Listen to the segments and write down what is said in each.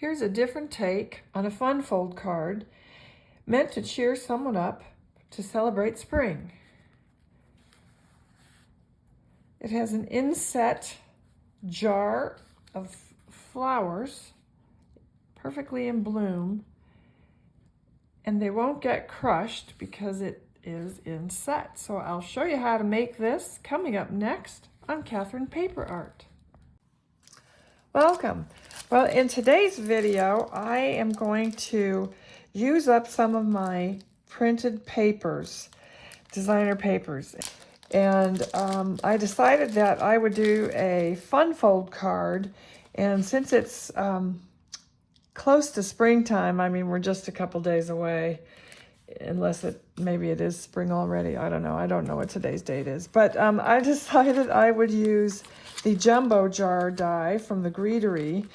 Here's a different take on a fun fold card meant to cheer someone up to celebrate spring. It has an inset jar of flowers, perfectly in bloom, and they won't get crushed because it is inset. So I'll show you how to make this coming up next on Catherine Paper Art. Welcome. Well, in today's video, I am going to use up some of my printed papers, designer papers. And I decided that I would do a fun fold card. And since it's close to springtime, I mean, we're just a couple days away, unless maybe it is spring already. I don't know. I don't know what today's date is. But I decided I would use the jumbo jar die from the Greetery.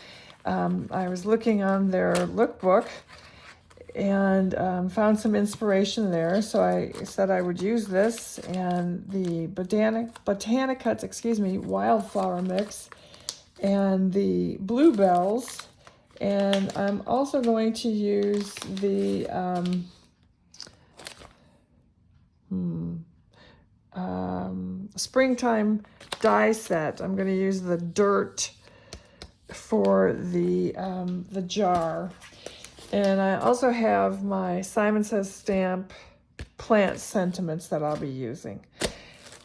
I was looking on their lookbook and found some inspiration there. So I said I would use this and the Botanicut's, wildflower mix and the bluebells. And I'm also going to use the springtime die set. I'm going to use the dirt for the jar. And I also have my SimonSaysStamp plant sentiments that I'll be using.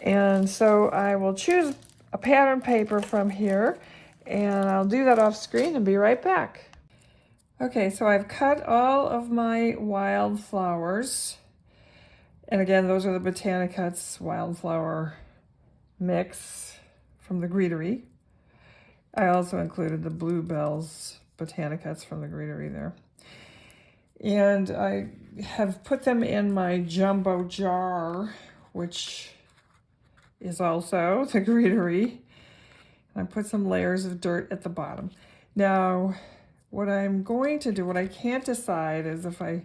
And so I will choose a pattern paper from here, and I'll do that off screen and be right back. Okay, so I've cut all of my wildflowers. And again, those are the Botanicut's wildflower mix from the Greetery. I also included the bluebells Botanicut's from the Greetery there. And I have put them in my jumbo jar, which is also the Greetery. I put some layers of dirt at the bottom. Now, what I'm going to do, what I can't decide is if I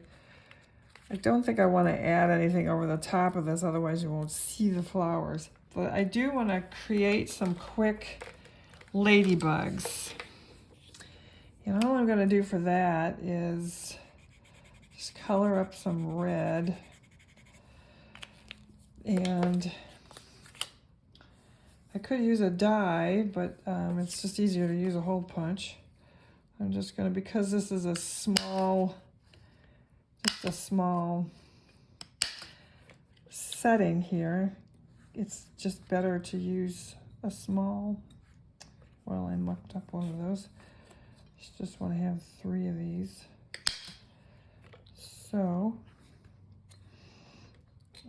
don't think I want to add anything over the top of this, otherwise you won't see the flowers. But I do want to create some quick ladybugs. And all I'm going to do for that is just color up some red. And I could use a die, but it's just easier to use a hole punch. I'm just going to, because this is a small setting here, it's just better to use a small. Well, I mucked up one of those. Just want to have 3 of these. So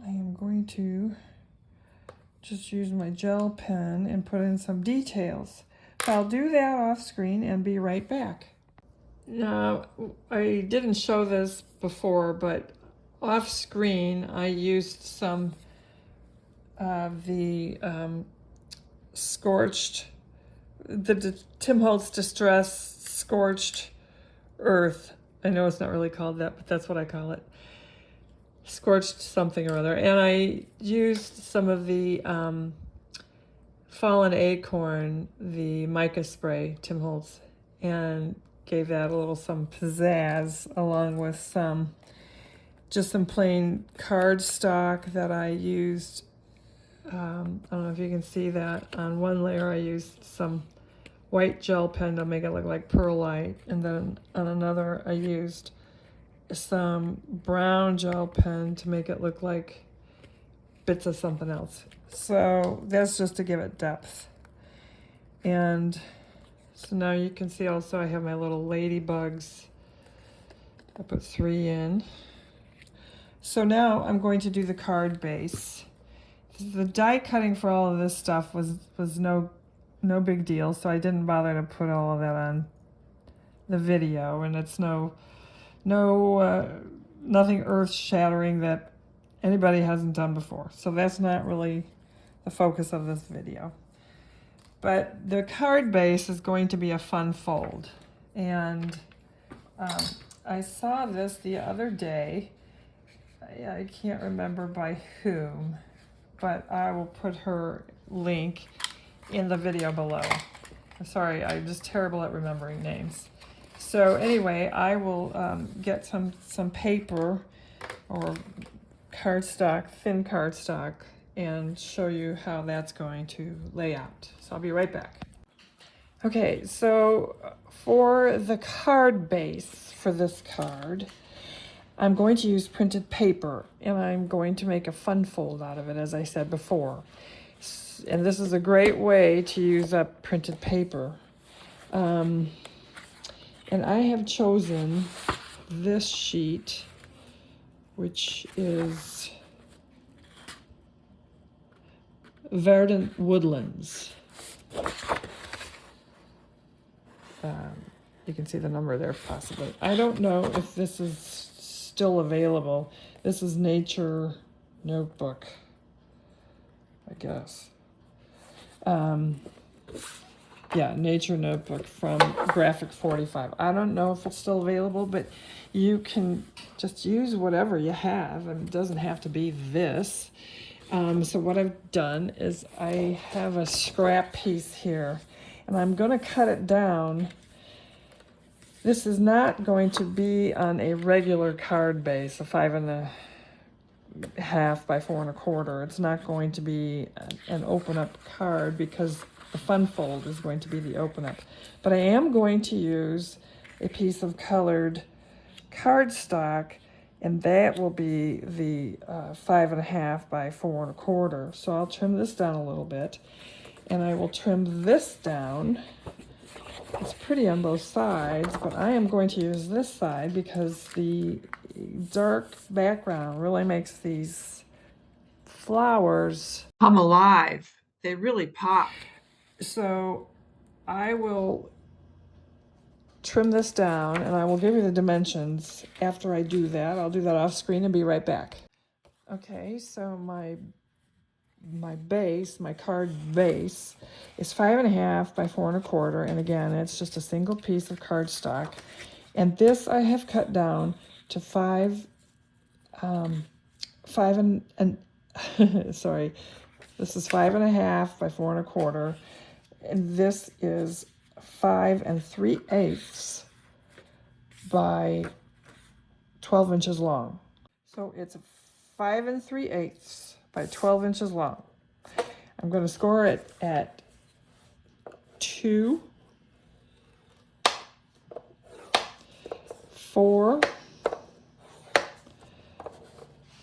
I am going to just use my gel pen and put in some details. So I'll do that off screen and be right back. Now, I didn't show this before, but off screen I used some of the Tim Holtz Distress Scorched Earth. I know it's not really called that, but that's what I call it. Scorched something or other. And I used some of the Fallen Acorn, the mica spray, Tim Holtz, and gave that a little some pizzazz, along with some plain cardstock that I used. I don't know if you can see that. On one layer I used some white gel pen to make it look like perlite, and then on another I used some brown gel pen to make it look like bits of something else. So that's just to give it depth. And so now you can see also I have my little ladybugs. I put 3 in. So now I'm going to do the card base. The die cutting for all of this stuff was no big deal, so I didn't bother to put all of that on the video, and it's nothing earth-shattering that anybody hasn't done before. So that's not really the focus of this video. But the card base is going to be a fun fold. And I saw this the other day. I can't remember by whom, but I will put her link in the video below. I'm sorry, I'm just terrible at remembering names. So anyway, I will get some paper or cardstock, thin cardstock, and show you how that's going to lay out. So I'll be right back. Okay, so for the card base for this card, I'm going to use printed paper, and I'm going to make a fun fold out of it, as I said before. And this is a great way to use up printed paper. And I have chosen this sheet, which is Verdant Woodlands. You can see the number there possibly. I don't know if this is still available. This is Nature Notebook, I guess. Yeah, Nature Notebook from Graphic45. I don't know if it's still available, but you can just use whatever you have. I mean, it doesn't have to be this. So what I've done is I have a scrap piece here, and I'm going to cut it down. This is not going to be on a regular card base, a 5.5 by 4 1/4. It's not going to be an open up card because the fun fold is going to be the open up. But I am going to use a piece of colored cardstock, and that will be the 5.5 by 4 1/4. So I'll trim this down a little bit, and I will trim this down. It's pretty on both sides, but I am going to use this side because the dark background really makes these flowers come alive. They really pop. So I will trim this down, and I will give you the dimensions after I do that. I'll do that off screen and be right back. Okay, so my base, my card base, is 5.5 by 4 1/4, and again, it's just a single piece of cardstock. And this I have cut down to 5 and sorry, this is 5.5 by 4 1/4, and this is 5 3/8 by 12 inches long. So it's 5 3/8 by 12 inches long. I'm going to score it at 2, 4,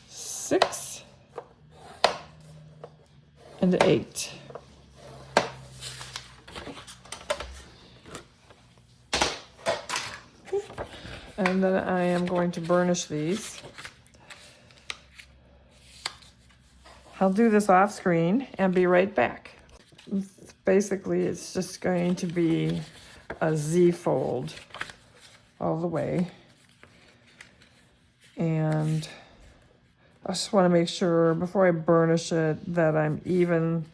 6, and 8. And then I am going to burnish these. I'll do this off screen and be right back. Basically, it's just going to be a Z fold all the way. And I just want to make sure before I burnish it that I'm even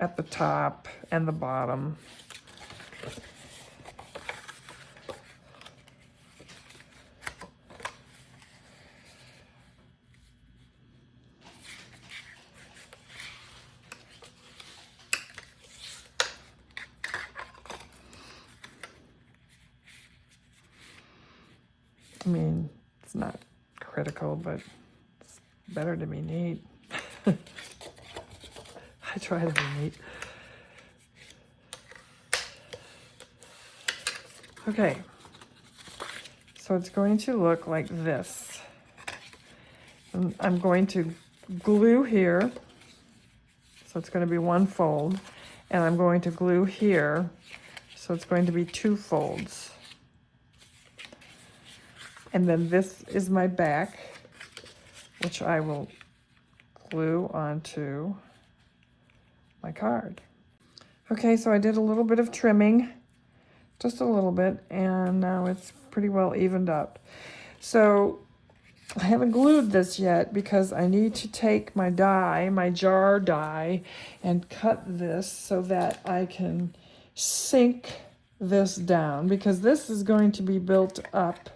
at the top and the bottom. I mean, it's not critical, but it's better to be neat. I try to be neat. Okay, so it's going to look like this. And I'm going to glue here, so it's going to be one fold, and I'm going to glue here, so it's going to be 2 folds. And then this is my back, which I will glue onto my card. Okay, so I did a little bit of trimming, just a little bit, and now it's pretty well evened up. So I haven't glued this yet because I need to take my die, my jar die, and cut this so that I can sink this down, because this is going to be built up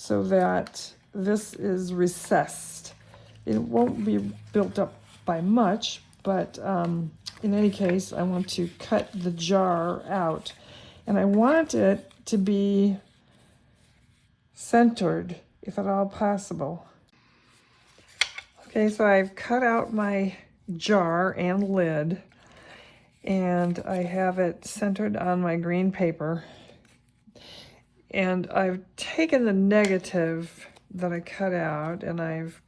so that this is recessed. It won't be built up by much, but in any case, I want to cut the jar out. And I want it to be centered, if at all possible. Okay, so I've cut out my jar and lid, and I have it centered on my green paper. And I've taken the negative that I cut out and I've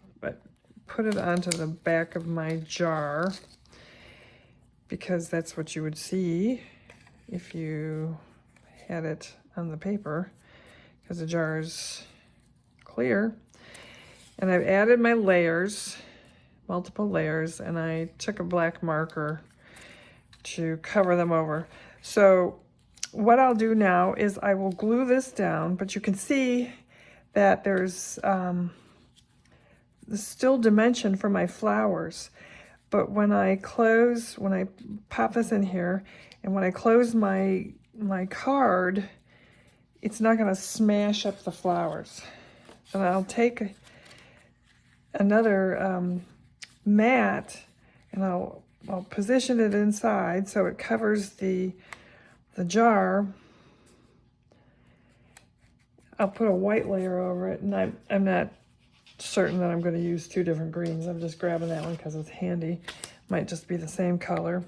put it onto the back of my jar, because that's what you would see if you had it on the paper, because the jar is clear. And I've added my layers, multiple layers, and I took a black marker to cover them over. So what I'll do now is I will glue this down, but you can see that there's still dimension for my flowers. But when I pop this in here, and when I close my card, it's not going to smash up the flowers. And I'll take another mat, and I'll position it inside so it covers the jar. I'll put a white layer over it, and I'm not certain that I'm going to use two different greens. I'm just grabbing that one because it's handy. Might just be the same color.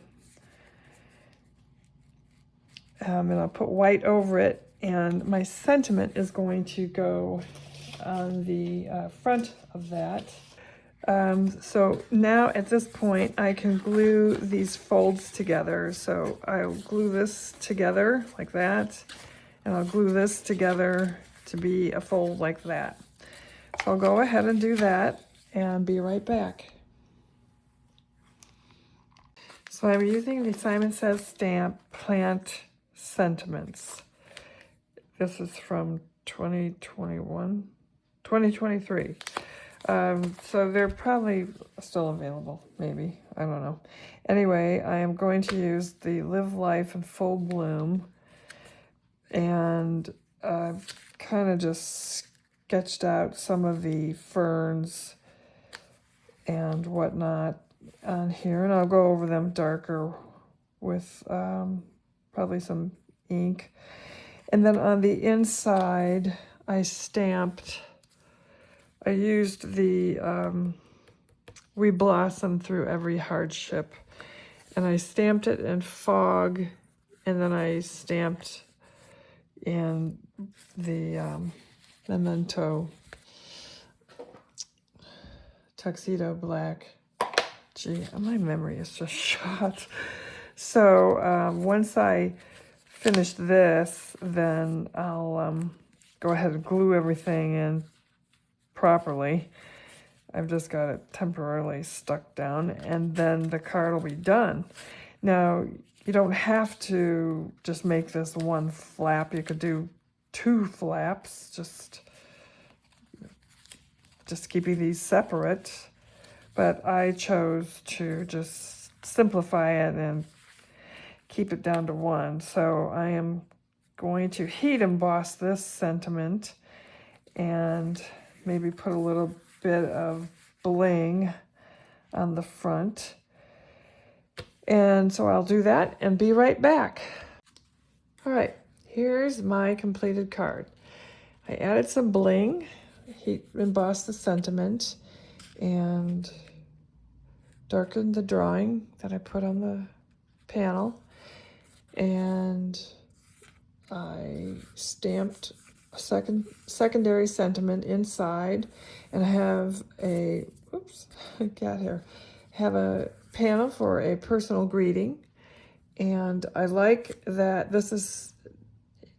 And I'll put white over it, and my sentiment is going to go on the front of that. So now at this point I can glue these folds together. So I'll glue this together like that, and I'll glue this together to be a fold like that. So I'll go ahead and do that and be right back. So I'm using the SimonSaysStamp Plant Sentiments. This is from 2023. So they're probably still available, maybe. I don't know. Anyway, I am going to use the Live Life in Full Bloom. And I've kind of just sketched out some of the ferns and whatnot on here. And I'll go over them darker with probably some ink. And then on the inside, I used the We Blossom Through Every Hardship, and I stamped it in fog, and then I stamped in the Memento Tuxedo Black. Gee, my memory is just shot. So once I finish this, then I'll go ahead and glue everything in properly. I've just got it temporarily stuck down, and then the card will be done. Now, you don't have to just make this one flap. You could do two flaps, just keeping these separate. But I chose to just simplify it and keep it down to one. So I am going to heat emboss this sentiment and maybe put a little bit of bling on the front. And so I'll do that and be right back. All right, here's my completed card. I added some bling, heat embossed the sentiment, and darkened the drawing that I put on the panel. And I stamped a secondary sentiment inside, and I have a, oops, cat hair, have a panel for a personal greeting. And I like that this is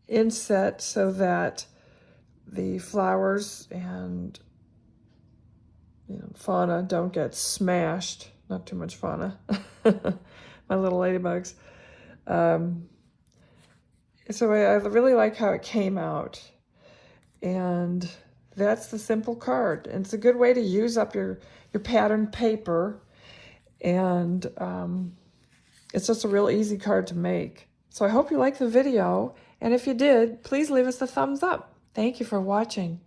inset so that the flowers and fauna don't get smashed. Not too much fauna. My little ladybugs. So I really like how it came out. And that's the simple card. And it's a good way to use up your pattern paper. And it's just a real easy card to make. So I hope you liked the video. And if you did, please leave us a thumbs up. Thank you for watching.